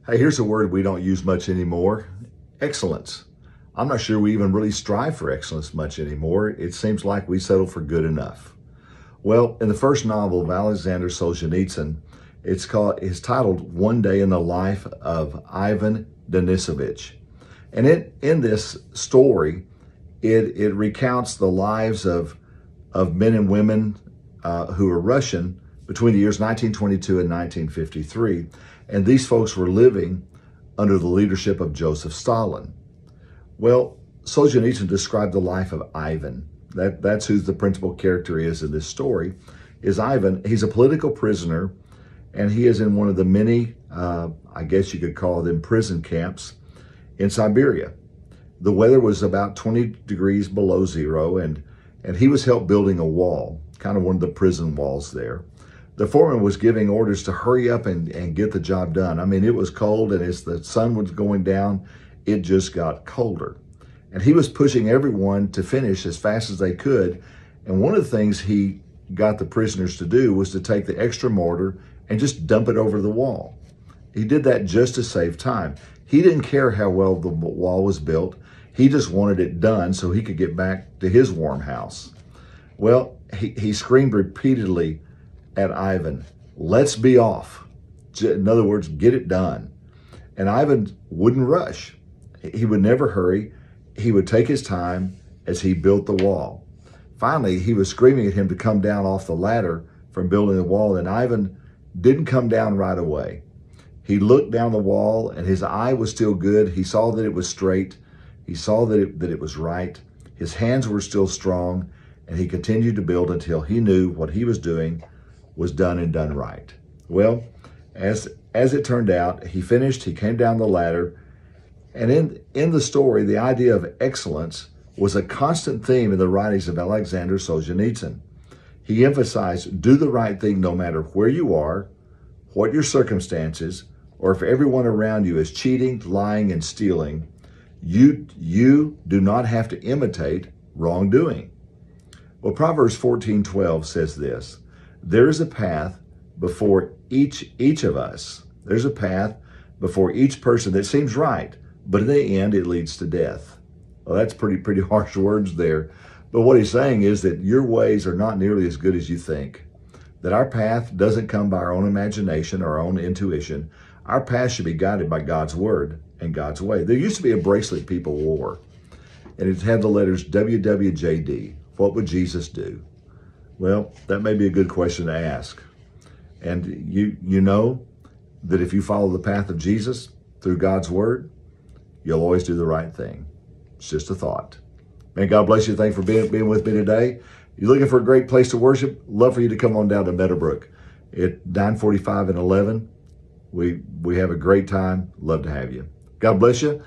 Hey, here's a word we don't use much anymore: excellence. I'm not sure we even really strive for excellence much anymore. It seems like we settle for good enough. Well, in the first novel of Alexander Solzhenitsyn, it's titled One Day in the Life of Ivan Denisovich. And in this story, it recounts the lives of men and women who were Russian between the years 1922 and 1953. And these folks were living under the leadership of Joseph Stalin. Well, Solzhenitsyn described the life of Ivan. That's who the principal character is in this story, is Ivan. He's a political prisoner, and he is in one of the many, I guess you could call them prison camps in Siberia. The weather was about 20 degrees below zero, and he was helped building a wall, kind of one of the prison walls there. The foreman was giving orders to hurry up and get the job done. I mean, it was cold, and as the sun was going down, it just got colder. And he was pushing everyone to finish as fast as they could. And one of the things he got the prisoners to do was to take the extra mortar and just dump it over the wall. He did that just to save time. He didn't care how well the wall was built. He just wanted it done so he could get back to his warm house. Well, he screamed repeatedly at Ivan, "Let's be off." In other words, get it done. And Ivan wouldn't rush. He would never hurry. He would take his time as he built the wall. Finally, he was screaming at him to come down off the ladder from building the wall, and Ivan didn't come down right away. He looked down the wall, and his eye was still good. He saw that it was straight. He saw that it was right. His hands were still strong, and he continued to build until he knew what he was doing was done and done right. Well, as it turned out, he finished, he came down the ladder, and in the story, the idea of excellence was a constant theme in the writings of Alexander Solzhenitsyn. He emphasized, do the right thing no matter where you are, what your circumstances, or if everyone around you is cheating, lying, and stealing. You do not have to imitate wrongdoing. Well, Proverbs 14:12 says this: there is a path before each of us. There's a path before each person that seems right, but in the end, it leads to death. Well, that's pretty harsh words there. But what he's saying is that your ways are not nearly as good as you think. That our path doesn't come by our own imagination or our own intuition. Our path should be guided by God's word and God's way. There used to be a bracelet people wore, and it had the letters WWJD. What would Jesus do? Well, that may be a good question to ask. And you know that if you follow the path of Jesus through God's word, you'll always do the right thing. It's just a thought. Man, God bless you. Thanks for being with me today. You're looking for a great place to worship? Love for you to come on down to Meadowbrook at 9:45 and 11. We have a great time. Love to have you. God bless you.